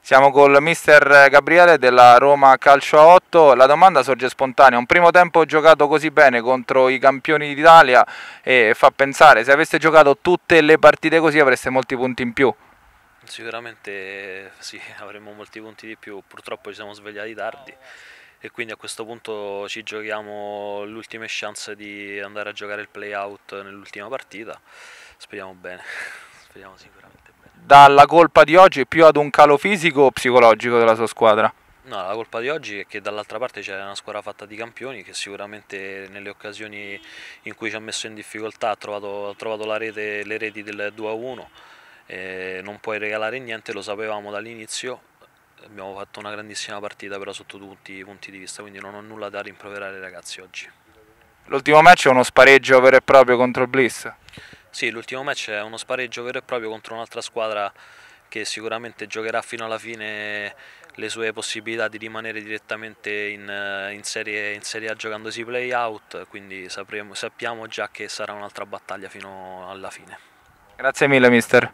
Siamo col mister Gabriele della Roma Calcio a 8. La domanda sorge spontanea: un primo tempo giocato così bene contro i campioni d'Italia e fa pensare, se aveste giocato tutte le partite così avreste molti punti in più. Sicuramente sì, avremmo molti punti di più, purtroppo ci siamo svegliati tardi e quindi a questo punto ci giochiamo le ultime chance di andare a giocare il play-out nell'ultima partita. Speriamo bene, speriamo sicuramente bene. Dà la colpa di oggi più ad un calo fisico o psicologico della sua squadra? No, la colpa di oggi è che dall'altra parte c'è una squadra fatta di campioni che sicuramente nelle occasioni in cui ci ha messo in difficoltà ha trovato le reti del 2-1, non puoi regalare niente, lo sapevamo dall'inizio, abbiamo fatto una grandissima partita però sotto tutti i punti di vista, quindi non ho nulla da rimproverare ai ragazzi oggi. L'ultimo match è uno spareggio vero e proprio contro il Bliss. Sì, l'ultimo match è uno spareggio vero e proprio contro un'altra squadra che sicuramente giocherà fino alla fine le sue possibilità di rimanere direttamente in serie A giocandosi play out, quindi sappiamo già che sarà un'altra battaglia fino alla fine. Grazie mille mister.